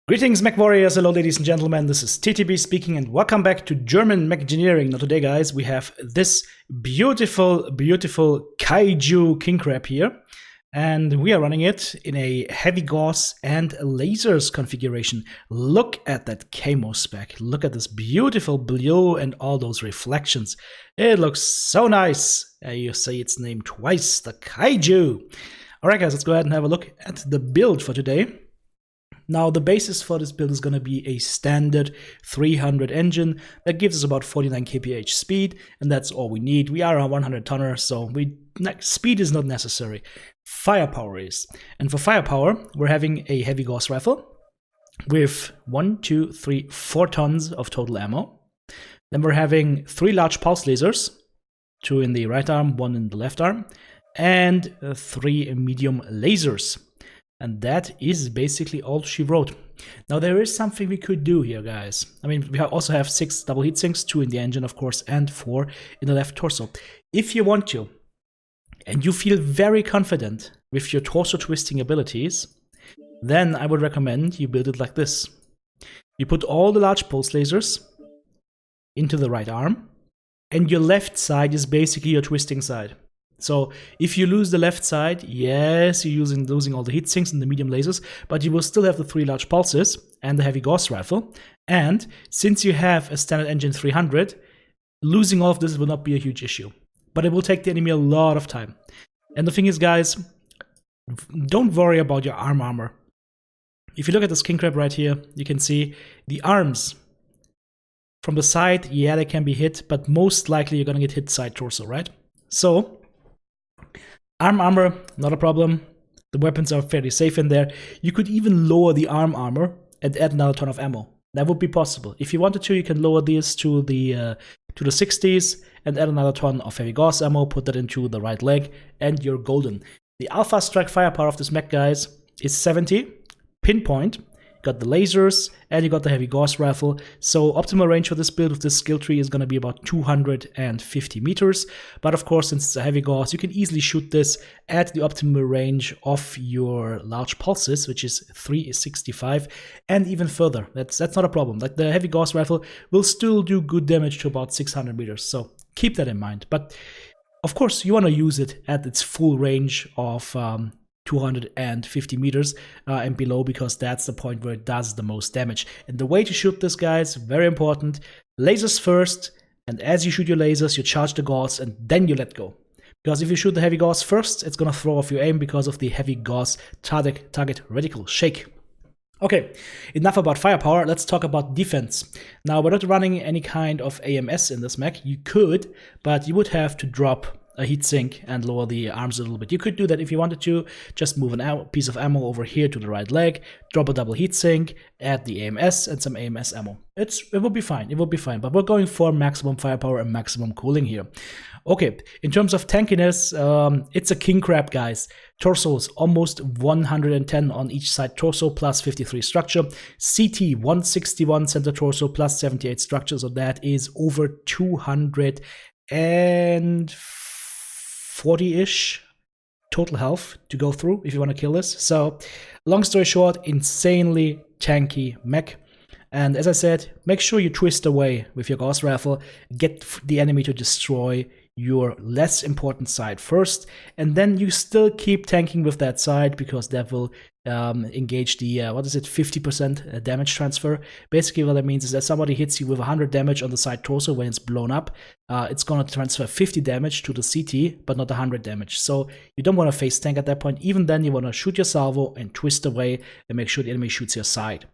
Greetings, Mechwarriors. Hello, ladies and gentlemen. This is TTB speaking, and welcome back to German Mechgineering. Now, today, guys, we have this beautiful, beautiful kaiju king crab here, and we are running it in a heavy gauss and lasers configuration. Look at that camo spec. Look at this beautiful blue and all those reflections. It looks so nice. You say its name twice, the kaiju. All right, guys, let's go ahead and have a look at the build for today. Now, the basis for this build is going to be a standard 300 engine that gives us about 49 kph speed, and that's all we need. We are a 100 tonner, so speed is not necessary. Firepower is. And for firepower, we're having a heavy gauss rifle with 4 tons of total ammo. Then we're having 3 large pulse lasers, 2 in the right arm, 1 in the left arm, and 3 medium lasers. And that is basically all she wrote. Now, there is something we could do here, guys. I mean, we also have 6 double heat sinks, 2 in the engine, of course, and 4 in the left torso. If you want to, and you feel very confident with your torso twisting abilities, then I would recommend you build it like this. You put all the large pulse lasers into the right arm, and your left side is basically your twisting side. So if you lose the left side, yes, you're losing all the heat sinks and the medium lasers, but you will still have the 3 large pulses and the heavy gauss rifle. And since you have a standard engine 300, losing all of this will not be a huge issue. But it will take the enemy a lot of time. And the thing is, guys, don't worry about your arm armor. If you look at this king crab right here, you can see the arms from the side, yeah, they can be hit, but most likely you're gonna get hit side torso, right? So arm armor, not a problem. The weapons are fairly safe in there. You could even lower the arm armor and add another ton of ammo. That would be possible. If you wanted to, you can lower these to the 60s and add another ton of heavy gauss ammo, put that into the right leg, and you're golden. The alpha strike firepower of this mech, guys, is 70, pinpoint. You got the lasers, and you got the heavy gauss rifle. So optimal range for this build with this skill tree is going to be about 250 meters. But of course, since it's a heavy gauss, you can easily shoot this at the optimal range of your large pulses, which is 365, and even further. That's not a problem. Like, the heavy gauss rifle will still do good damage to about 600 meters. So keep that in mind. But of course, you want to use it at its full range of 250 meters and below, because that's the point where it does the most damage. And the way to shoot this, guys, very important. Lasers first, and as you shoot your lasers, you charge the gauss and then you let go. Because if you shoot the heavy gauss first, it's gonna throw off your aim because of the heavy gauss target reticle shake. Okay, enough about firepower, let's talk about defense. Now, we're not running any kind of AMS in this mech. You could, but you would have to drop a heatsink and lower the arms a little bit. You could do that if you wanted to. Just move a piece of ammo over here to the right leg, drop a double heatsink, add the AMS and some AMS ammo. It will be fine. It will be fine. But we're going for maximum firepower and maximum cooling here. Okay, in terms of tankiness, it's a king crab, guys. Torsos almost 110 on each side torso plus 53 structure. CT 161 center torso plus 78 structure. So that is over 240-ish total health to go through if you want to kill this. So, long story short, insanely tanky mech. And as I said, make sure you twist away with your gauss rifle, get the enemy to destroy your less important side first, and then you still keep tanking with that side, because that will engage the 50% damage transfer. Basically what that means is that somebody hits you with 100 damage on the side torso when it's blown up, it's going to transfer 50 damage to the CT, but not 100 damage. So you don't want to face tank at that point. Even then, you want to shoot your salvo and twist away and make sure the enemy shoots your side.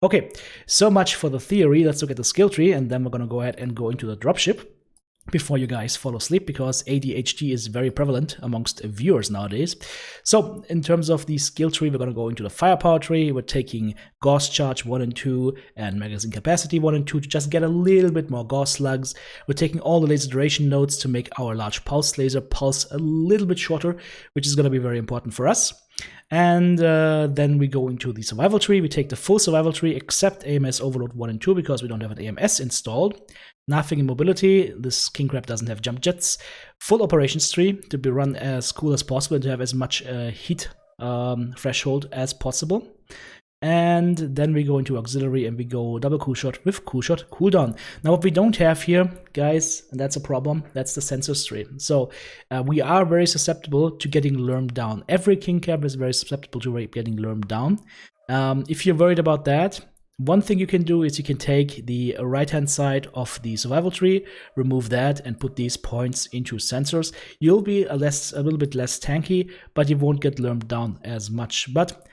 Okay, so much for the theory. Let's look at the skill tree, and then we're going to go ahead and go into the dropship before you guys fall asleep, because ADHD is very prevalent amongst viewers nowadays. So in terms of the skill tree, we're going to go into the firepower tree. We're taking gauss charge 1 and 2 and magazine capacity 1 and 2 to just get a little bit more gauss slugs. We're taking all the laser duration nodes to make our large pulse laser pulse a little bit shorter, which is going to be very important for us. And then we go into the survival tree. We take the full survival tree except AMS overload 1 and 2 because we don't have an AMS installed. Nothing in mobility. This king crab doesn't have jump jets. Full operations tree to be run as cool as possible and to have as much heat threshold as possible. And then we go into auxiliary and we go double cool shot with cool shot cooldown. Now what we don't have here, guys, and that's a problem, that's the sensors tree. So we are very susceptible to getting lurmed down. Every king cap is very susceptible to getting lurmed down. If you're worried about that, one thing you can do is you can take the right-hand side of the survival tree, remove that, and put these points into sensors. You'll be a little bit less tanky, but you won't get lurmed down as much. But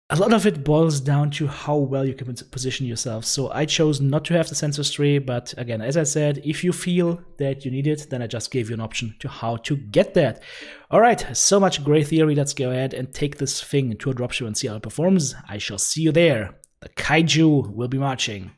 a lot of it boils down to how well you can position yourself. So I chose not to have the sensors tree, but again, as I said, if you feel that you need it, then I just gave you an option to how to get that. All right, so much great theory. Let's go ahead and take this thing to a dropship and see how it performs. I shall see you there. The kaiju will be marching.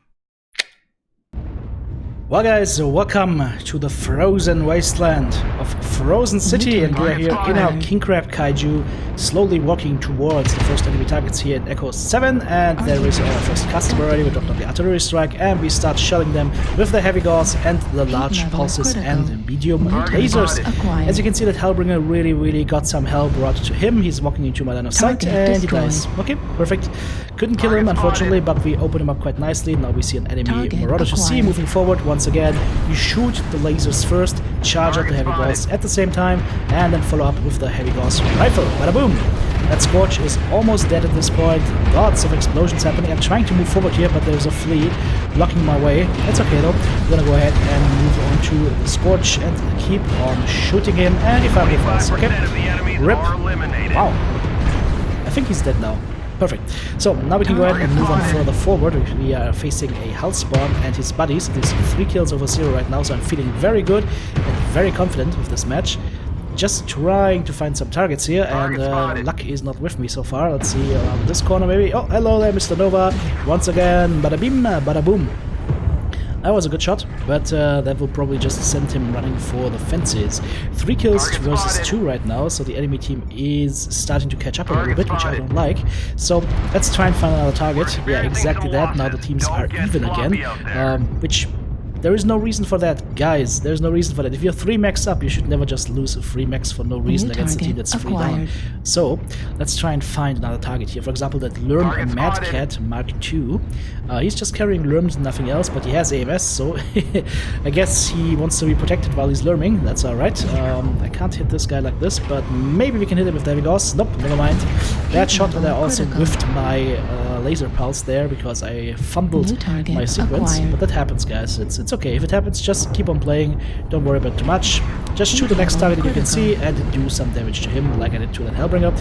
Well guys, welcome to the frozen wasteland of Frozen City, and we're here in our King Crab Kaiju, slowly walking towards the first enemy targets here in Echo 7, and there is our first customer already. We dropped on the artillery strike, and we start shelling them with the heavy gauss and the large pulses and medium lasers. As you can see, that Hellbringer really got some hell brought to him. He's walking into my line of sight, and he dies. Okay, perfect. Couldn't kill him, unfortunately, but we opened him up quite nicely. Now we see an enemy Marauder to see moving forward. Once again, you shoot the lasers first, charge out the heavy gauss at the same time, and then follow up with the heavy gauss rifle. Bada boom! That Scorch is almost dead at this point. Lots of explosions happening. I'm trying to move forward here, but there's a flea blocking my way. That's okay though. I'm gonna go ahead and move on to the Scorch and keep on shooting him. And he finally falls. Okay. Rip. Wow. I think he's dead now. Perfect. So now we can go ahead and move on further forward. We are facing a Hellspawn and his buddies. There's 3 kills over 0 right now, so I'm feeling very good and very confident with this match. Just trying to find some targets here, and luck is not with me so far. Let's see around this corner maybe. Oh, hello there, Mr. Nova. Once again, bada bim, bada boom. That was a good shot, but that will probably just send him running for the fences. 3 kills versus 2 right now, so the enemy team is starting to catch up a little bit, which I don't like. So let's try and find another target. Yeah, exactly that. Now the teams are even again, which... there is no reason for that, guys. There's no reason for that. If you're 3 max up, you should never just lose a 3 max for no reason against a team that's 3 down. So let's try and find another target here. For example, that Lurm Mad Cat Mark II. He's just carrying Lurms and nothing else, but he has AMS, so I guess he wants to be protected while he's Lurming. That's alright. I can't hit this guy like this, but maybe we can hit him with the heavy gauss. Nope, never mind. Bad shot, and I also whiffed my laser pulse there because I fumbled my sequence. But that happens, guys. It's okay. If it happens, just keep on playing. Don't worry about too much. Just shoot the next target that you can see and do some damage to him, like I did to that Hellbringer.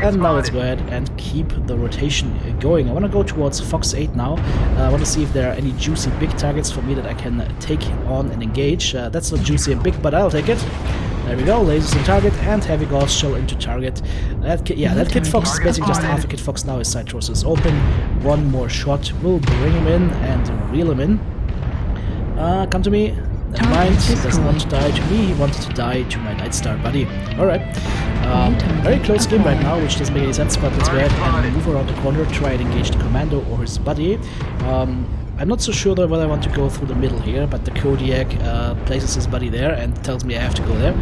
And now let's go ahead and keep the rotation going. I want to go towards Fox 8 now. I want to see if there are any juicy big targets for me that I can take on and engage. That's not juicy and big, but I'll take it. There we go, lasers in target and heavy gauss shell into target. That Kid Fox is basically just half a Kid Fox now. His side torso is open. One more shot will bring him in and reel him in. Come to me. Never mind, he doesn't want to die to me, he wanted to die to my Nightstar buddy. Alright. Very close game right now, which doesn't make any sense, but let's go ahead and move around the corner, try and engage the commando or his buddy. I'm not so sure though whether I want to go through the middle here, but the Kodiak places his buddy there and tells me I have to go there.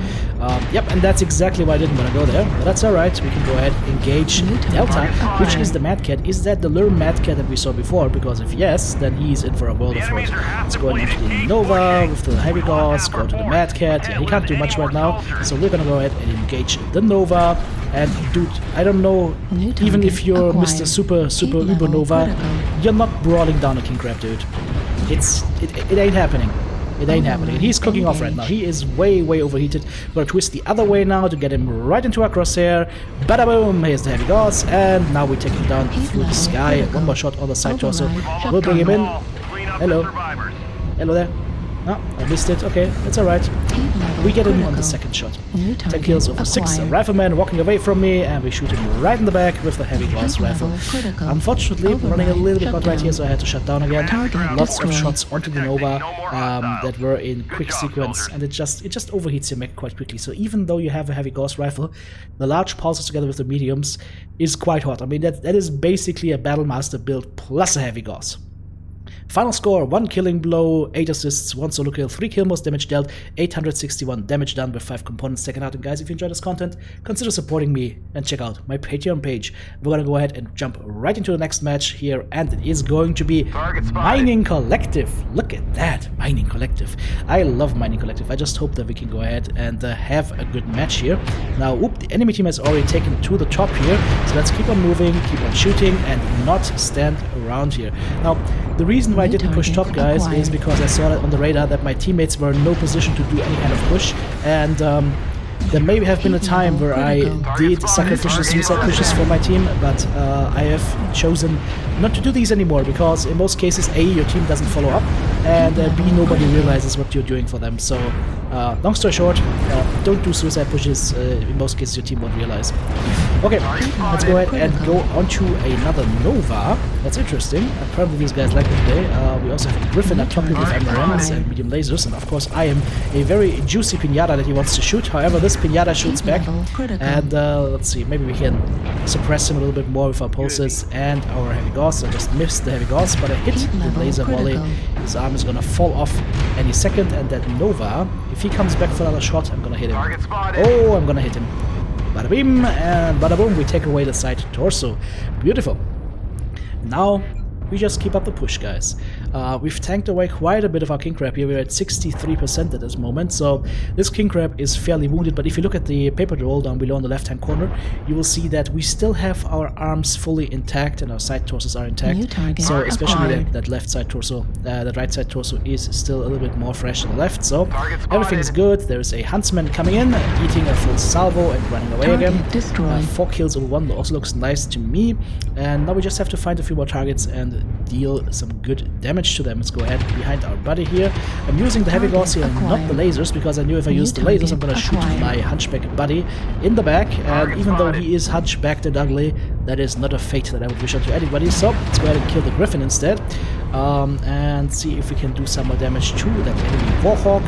Yep, and that's exactly why I didn't want to go there, but that's alright. We can go ahead and engage Delta, which is the Mad Cat. Is that the Lurm Mad Cat that we saw before? Because if yes, then he's in for a world of hurt. Let's go into the Nova with the heavy gauss, go to the Mad Cat. Yeah, he can't do much right now, so we're gonna go ahead and engage the Nova. And dude, I don't know, even if you're Mr. Super Uber Nova, you're not brawling down a King Crab, dude. It ain't happening. It ain't happening. He's cooking off right now. He is way overheated. We're gonna twist the other way now to get him right into our crosshair. Bada boom! Here's the heavy gauss, and now we take him down through the sky. One more shot on the side torso. We'll bring him in. Hello. Hello there. Oh, I missed it. Okay, that's alright. We get him on the second shot. 10 kills over 6. A rifleman walking away from me, and we shoot him right in the back with the heavy gauss rifle. Unfortunately, we're running a little bit hot right here, so I had to shut down again. Lots of shots onto the Nova that were in quick sequence, and it just overheats your mech quite quickly. So even though you have a heavy gauss rifle, the large pulses together with the mediums is quite hot. I mean, that is basically a Battlemaster build plus a heavy gauss. Final score, 1 killing blow, 8 assists, 1 solo kill, 3 kill, most damage dealt, 861 damage done with 5 components taken out. And guys, if you enjoyed this content, consider supporting me and check out my Patreon page. We're gonna go ahead and jump right into the next match here, and it is going to be Mining Collective. Look at that, Mining Collective. I love Mining Collective. I just hope that we can go ahead and have a good match here. Now, the enemy team has already taken to the top here, so let's keep on moving, keep on shooting, and not stand around here. Now, the reason why I didn't push top, guys, is because I saw that on the radar that my teammates were in no position to do any kind of push, and there may have been a time where I did sacrificial suicide pushes for my team, but I have chosen not to do these anymore, because in most cases, A, your team doesn't follow up, and B, nobody realizes what you're doing for them. So, long story short, don't do suicide pushes. In most cases, your team won't realize. Okay, let's go ahead and go on to another Nova. That's interesting. Apparently these guys like it today. We also have a Griffin up top here with MRMs and medium lasers, and of course I am a very juicy pinata that he wants to shoot. However, this pinata shoots back, and let's see, maybe we can suppress him a little bit more with our pulses and our heavy gauss. I just missed the heavy gauss, but I hit the laser volley. His arm is gonna fall off any second, and that Nova, if he comes back for another shot, I'm gonna hit him. Oh, I'm gonna hit him. Bada bim, and bada boom, we take away the side torso. Beautiful. Now, we just keep up the push, guys. We've tanked away quite a bit of our king crab here. We're at 63% at this moment, so this king crab is fairly wounded. But if you look at the paper roll down below in the left-hand corner, you will see that we still have our arms fully intact and our side torsos are intact. So especially that left side torso, that right side torso is still a little bit more fresh than the left. So everything is good. There's a huntsman coming in, eating a full salvo and running away again. 4 kills over 1 also looks nice to me. And now we just have to find a few more targets and deal some good damage to them. Let's go ahead behind our buddy here. I'm using the heavy gauss here and not the lasers, because I knew if I use the lasers I'm gonna shoot my hunchback buddy in the back, and even though he is hunchbacked and ugly, that is not a fate that I would wish on to anybody. So let's go ahead and kill the Griffin instead, and see if we can do some more damage to that enemy Warhawk.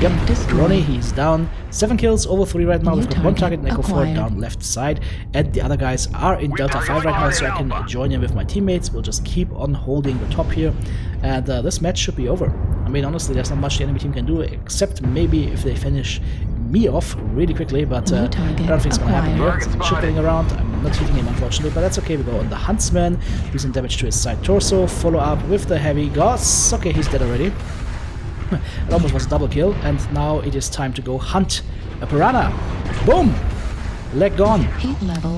Yep, Ronnie, he's down. 7 kills, over 3 right now. We've got 1 target in Echo 4 down left side, and the other guys are in Delta 5 right now, so I can join in with my teammates. We'll just keep on holding the top here, and this match should be over. I mean, honestly, there's not much the enemy team can do, except maybe if they finish me off really quickly, but I don't think it's gonna happen here. Some chipping around, I'm not hitting him unfortunately, but that's okay. We go on the Huntsman, do some damage to his side torso, follow up with the heavy gauss. Okay, he's dead already. It almost was a double kill, and now it is time to go hunt a piranha. Boom! Leg gone,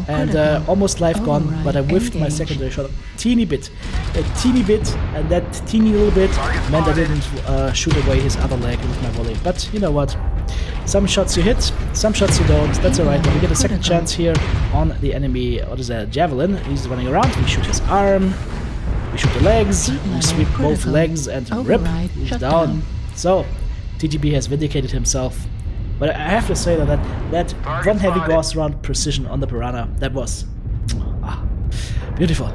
and almost life gone, but I whiffed my secondary shot a teeny bit, and that teeny little bit meant I didn't shoot away his other leg with my volley. But you know what? Some shots you hit, some shots you don't. That's alright. But we get a second chance here on the enemy. What is that? Javelin. He's running around. We shoot his arm. We shoot the legs. We sweep both legs and rip. He's down. So TTB has vindicated himself. But I have to say that one heavy gauss round precision on the Piranha, that was beautiful.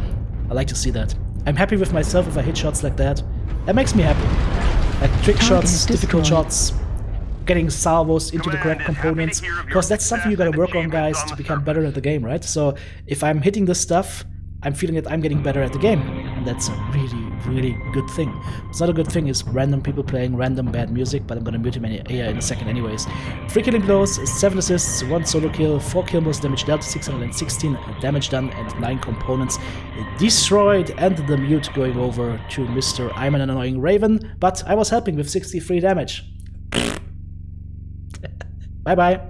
I like to see that. I'm happy with myself if I hit shots like that. That makes me happy. Like trick shots, difficult shots, getting salvos into the correct components, because that's something you gotta work on, guys, to become better at the game, right? So if I'm hitting this stuff, I'm feeling that I'm getting better at the game, and that's a really, really good thing. It's not a good thing is random people playing random bad music, but I'm gonna mute him in a second anyways. 3 killing blows, 7 assists, 1 solo kill, 4 kill most damage dealt, 616 damage done, and 9 components destroyed, and the mute going over to Mr. I'm an annoying Raven, but I was helping with 63 damage. Bye bye.